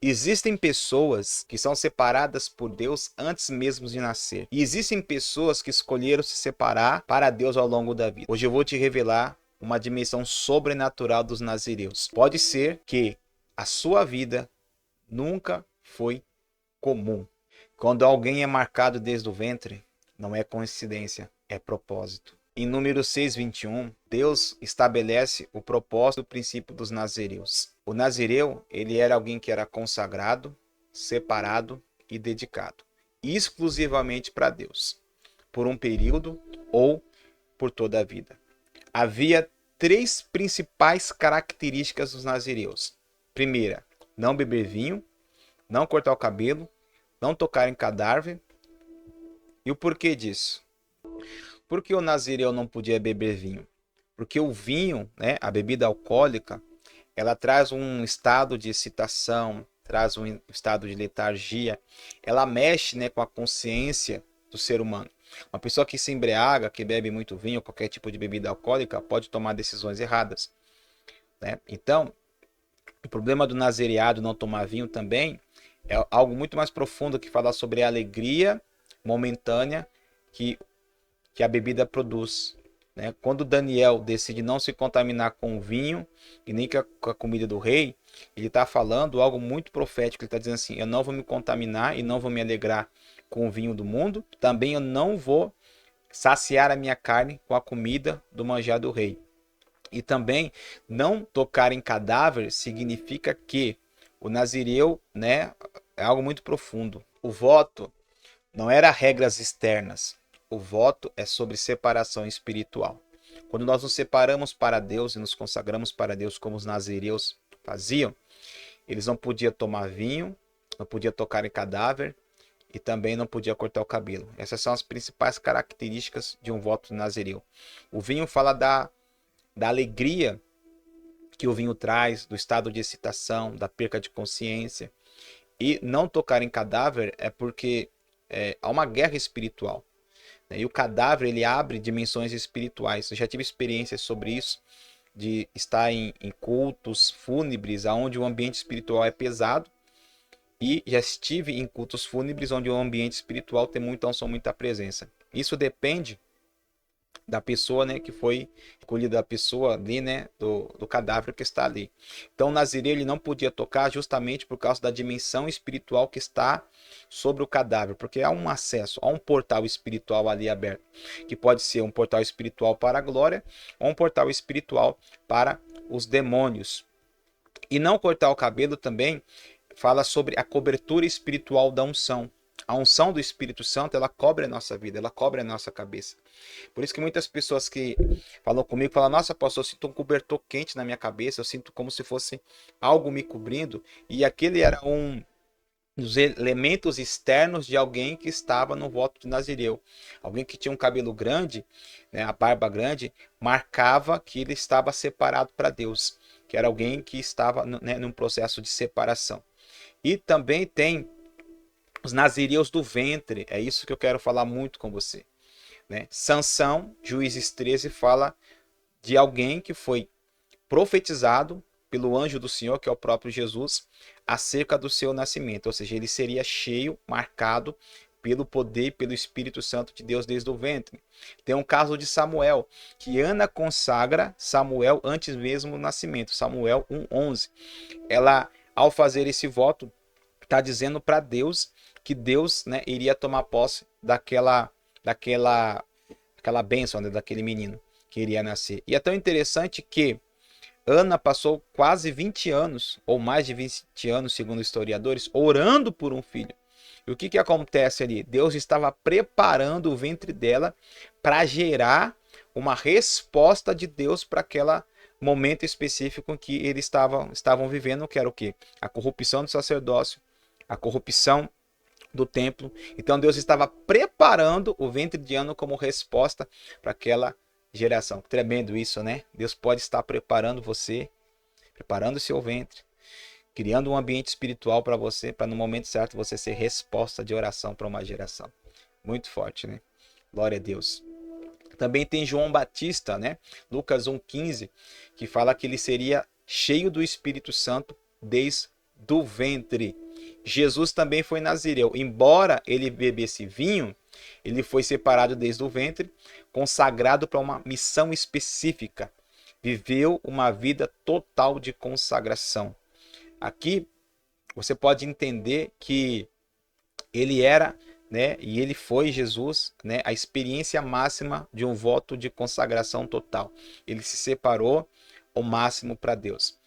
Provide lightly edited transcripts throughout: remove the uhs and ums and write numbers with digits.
Existem pessoas que são separadas por Deus antes mesmo de nascer. E existem pessoas que escolheram se separar para Deus ao longo da vida. Hoje eu vou te revelar uma dimensão sobrenatural dos nazireus. Pode ser que a sua vida nunca foi comum. Quando alguém é marcado desde o ventre, não é coincidência, é propósito. Em Números 6:21, Deus estabelece o propósito do princípio dos nazireus. O nazireu, ele era alguém que era consagrado, separado e dedicado, exclusivamente para Deus, por um período ou por toda a vida. Havia três principais características dos nazireus. Primeira, não beber vinho, não cortar o cabelo, não tocar em cadáver. E o porquê disso? Por que o nazireu não podia beber vinho? Porque o vinho, né, a bebida alcoólica, ela traz um estado de excitação, traz um estado de letargia, ela mexe, né, com a consciência do ser humano. Uma pessoa que se embriaga, que bebe muito vinho, qualquer tipo de bebida alcoólica, pode tomar decisões erradas, né? Então, o problema do nazireado não tomar vinho também é algo muito mais profundo, que fala sobre a alegria momentânea que a bebida produz, né? Quando Daniel decide não se contaminar com o vinho e nem com a comida do rei, ele está falando algo muito profético. Ele está dizendo assim: eu não vou me contaminar e não vou me alegrar com o vinho do mundo, também eu não vou saciar a minha carne com a comida do manjar do rei. E também não tocar em cadáver significa que o nazireu, né, é algo muito profundo. O voto não era regras externas. O voto é sobre separação espiritual. Quando nós nos separamos para Deus e nos consagramos para Deus, como os nazireus faziam, eles não podiam tomar vinho, não podiam tocar em cadáver e também não podiam cortar o cabelo. Essas são as principais características de um voto nazireu. O vinho fala da alegria que o vinho traz, do estado de excitação, da perca de consciência. E não tocar em cadáver é porque há uma guerra espiritual. E o cadáver, ele abre dimensões espirituais. Eu já tive experiências sobre isso, de estar em cultos fúnebres, onde o ambiente espiritual é pesado. E já estive em cultos fúnebres, onde o ambiente espiritual tem muita unção, muita presença. Isso depende da pessoa, né, que foi escolhida, a pessoa ali, né, do cadáver que está ali. Então o nazireu, ele não podia tocar justamente por causa da dimensão espiritual que está sobre o cadáver, porque há um acesso, há um portal espiritual ali aberto, que pode ser um portal espiritual para a glória ou um portal espiritual para os demônios. E não cortar o cabelo também fala sobre a cobertura espiritual da unção. A unção do Espírito Santo, ela cobre a nossa vida, ela cobre a nossa cabeça. Por isso que muitas pessoas que falam comigo, falam: nossa, pastor, eu sinto um cobertor quente na minha cabeça, eu sinto como se fosse algo me cobrindo. E aquele era um dos elementos externos de alguém que estava no voto de nazireu. Alguém que tinha um cabelo grande, né, a barba grande, marcava que ele estava separado para Deus, que era alguém que estava, né, num processo de separação. E também tem os nazireus do ventre, é isso que eu quero falar muito com você, né? Sansão, Juízes 13, fala de alguém que foi profetizado pelo anjo do Senhor, que é o próprio Jesus, acerca do seu nascimento, ou seja, ele seria cheio, marcado pelo poder e pelo Espírito Santo de Deus desde o ventre. Tem um caso de Samuel, que Ana consagra Samuel antes mesmo do nascimento, Samuel 1:11. Ela, ao fazer esse voto, está dizendo para Deus que Deus, né, iria tomar posse daquela bênção, né, daquele menino que iria nascer. E é tão interessante que Ana passou quase 20 anos, ou mais de 20 anos, segundo historiadores, orando por um filho. E o que acontece ali? Deus estava preparando o ventre dela para gerar uma resposta de Deus para aquele momento específico em que eles estavam vivendo, que era o quê? A corrupção do sacerdócio, a corrupção do templo. Então Deus estava preparando o ventre de Ana como resposta para aquela geração. Tremendo isso, né? Deus pode estar preparando você, preparando o seu ventre, criando um ambiente espiritual para você, para no momento certo você ser resposta de oração para uma geração. Muito forte, né? Glória a Deus. Também tem João Batista, né? Lucas 1:15, que fala que ele seria cheio do Espírito Santo desde do ventre. Jesus também foi nazireu. Embora ele bebesse vinho, ele foi separado desde o ventre, consagrado para uma missão específica. Viveu uma vida total de consagração. Aqui você pode entender que ele era, né, e ele foi, Jesus, né, a experiência máxima de um voto de consagração total. Ele se separou ao máximo para Deus.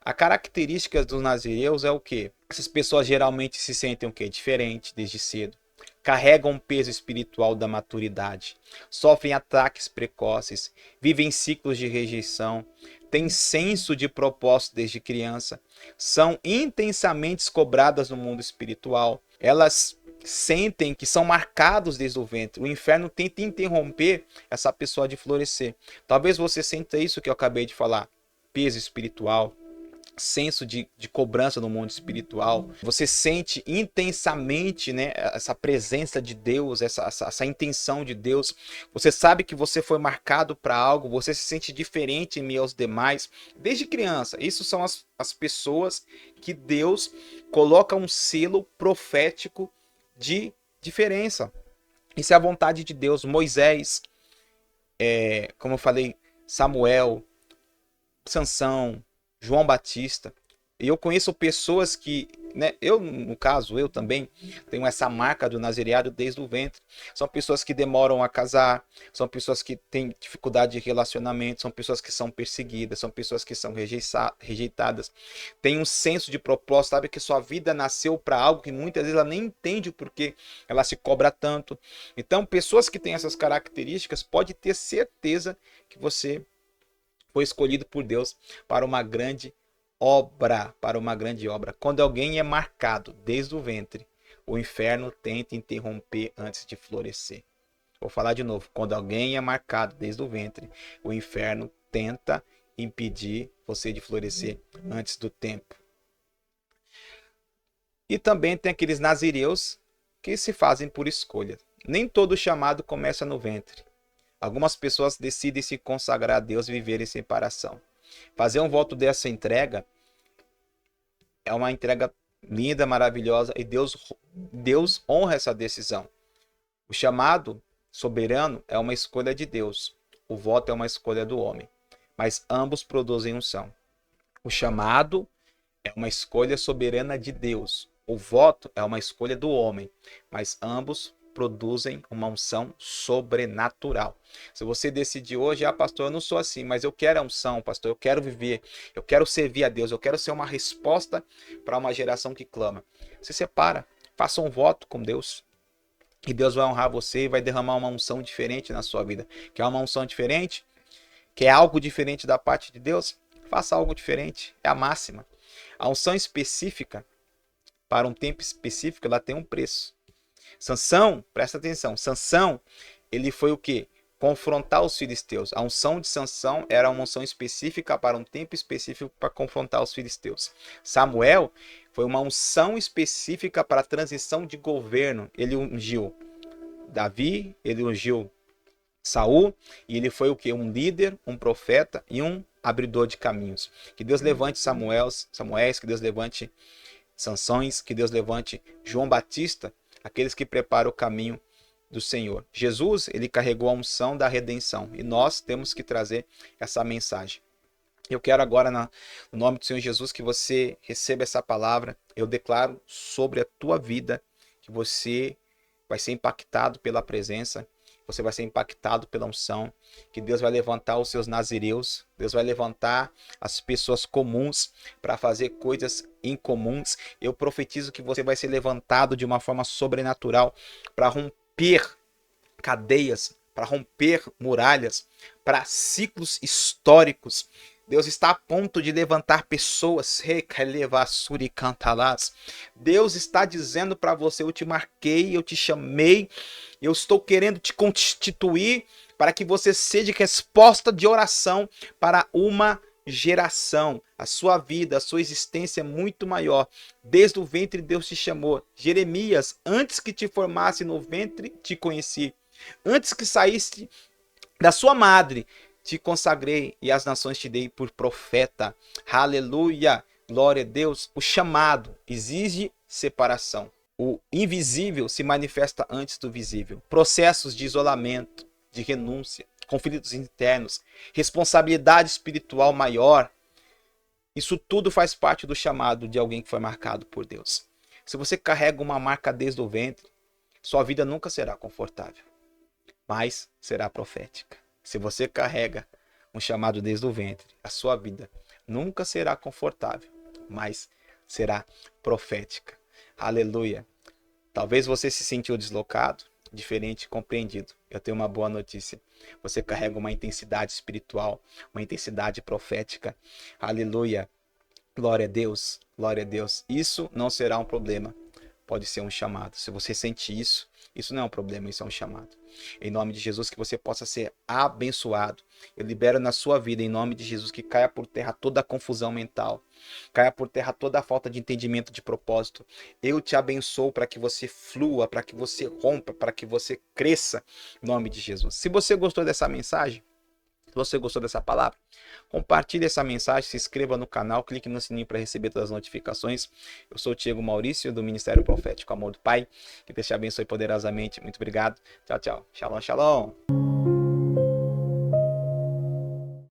A característica dos nazireus é o quê? Essas pessoas geralmente se sentem o quê? Diferente desde cedo. Carregam um peso espiritual da maturidade, sofrem ataques precoces, vivem ciclos de rejeição, têm senso de propósito desde criança, são intensamente cobradas no mundo espiritual, elas sentem que são marcados desde o ventre. O inferno tenta interromper essa pessoa de florescer. Talvez você sinta isso que eu acabei de falar, peso espiritual, senso de cobrança no mundo espiritual. Você sente intensamente, né, essa presença de Deus, essa intenção de Deus. Você sabe que você foi marcado para algo, você se sente diferente em meio aos demais desde criança. Isso são as pessoas que Deus coloca um selo profético de diferença. Isso é a vontade de Deus. Moisés, como eu falei, Samuel, Sansão, João Batista. E eu conheço pessoas que, né, no caso, eu também tenho essa marca do nazireado desde o ventre. São pessoas que demoram a casar, são pessoas que têm dificuldade de relacionamento, são pessoas que são perseguidas, são pessoas que são rejeitadas. Tem um senso de propósito, sabe que sua vida nasceu para algo que muitas vezes ela nem entende o porquê ela se cobra tanto. Então, pessoas que têm essas características, pode ter certeza que você foi escolhido por Deus para uma grande obra, Quando alguém é marcado desde o ventre, o inferno tenta interromper antes de florescer. Vou falar de novo. Quando alguém é marcado desde o ventre, o inferno tenta impedir você de florescer antes do tempo. E também tem aqueles nazireus que se fazem por escolha. Nem todo chamado começa no ventre. Algumas pessoas decidem se consagrar a Deus e viver em separação. Fazer um voto dessa entrega é uma entrega linda, maravilhosa, e Deus honra essa decisão. O chamado soberano é uma escolha de Deus. O voto é uma escolha do homem. Mas ambos produzem unção. O chamado é uma escolha soberana de Deus. O voto é uma escolha do homem. Mas ambos produzem uma unção sobrenatural. Se você decidir hoje, pastor, eu não sou assim, mas eu quero a unção, pastor, eu quero viver, eu quero servir a Deus, eu quero ser uma resposta para uma geração que clama. Se separa, faça um voto com Deus, e Deus vai honrar você e vai derramar uma unção diferente na sua vida. Quer uma unção diferente? Quer algo diferente da parte de Deus? Faça algo diferente, é a máxima. A unção específica, para um tempo específico, ela tem um preço. Sansão, presta atenção, Sansão, ele foi o quê? Confrontar os filisteus. A unção de Sansão era uma unção específica para um tempo específico para confrontar os filisteus. Samuel foi uma unção específica para a transição de governo. Ele ungiu Davi, ele ungiu Saul, e ele foi o quê? Um líder, um profeta e um abridor de caminhos. Que Deus levante Samuéis, que Deus levante Sansões, que Deus levante João Batista, aqueles que preparam o caminho do Senhor. Jesus, ele carregou a unção da redenção e nós temos que trazer essa mensagem. Eu quero agora, no nome do Senhor Jesus, que você receba essa palavra. Eu declaro sobre a tua vida que você vai ser impactado pela presença, você vai ser impactado pela unção, que Deus vai levantar os seus nazireus, Deus vai levantar as pessoas comuns para fazer coisas incomuns. Eu profetizo que você vai ser levantado de uma forma sobrenatural para romper cadeias, para romper muralhas, para ciclos históricos. Deus está a ponto de levantar pessoas. Deus está dizendo para você: eu te marquei, eu te chamei, eu estou querendo te constituir para que você seja resposta de oração para uma geração. A sua vida, a sua existência é muito maior. Desde o ventre Deus te chamou. Jeremias, antes que te formasse no ventre, te conheci. Antes que saísse da sua madre, te consagrei e as nações te dei por profeta. Aleluia! Glória a Deus. O chamado exige separação. O invisível se manifesta antes do visível. Processos de isolamento, de renúncia, conflitos internos, responsabilidade espiritual maior. Isso tudo faz parte do chamado de alguém que foi marcado por Deus. Se você carrega uma marca desde o ventre, sua vida nunca será confortável, mas será profética. Se você carrega um chamado desde o ventre, a sua vida nunca será confortável, mas será profética. Aleluia. Talvez você se sentiu deslocado, diferente, compreendido. Eu tenho uma boa notícia. Você carrega uma intensidade espiritual, uma intensidade profética. Aleluia. Glória a Deus. Glória a Deus. Isso não será um problema. Pode ser um chamado. Se você sente isso, isso não é um problema, isso é um chamado. Em nome de Jesus, que você possa ser abençoado. Eu libero na sua vida, em nome de Jesus, que caia por terra toda a confusão mental. Caia por terra toda a falta de entendimento de propósito. Eu te abençoo para que você flua, para que você rompa, para que você cresça, em nome de Jesus. Se você gostou dessa mensagem, se você gostou dessa palavra, compartilhe essa mensagem, se inscreva no canal, clique no sininho para receber todas as notificações. Eu sou o Tiago Maurício, do Ministério Profético Amor do Pai. Que Deus te abençoe poderosamente. Muito obrigado. Tchau, tchau. Shalom, shalom.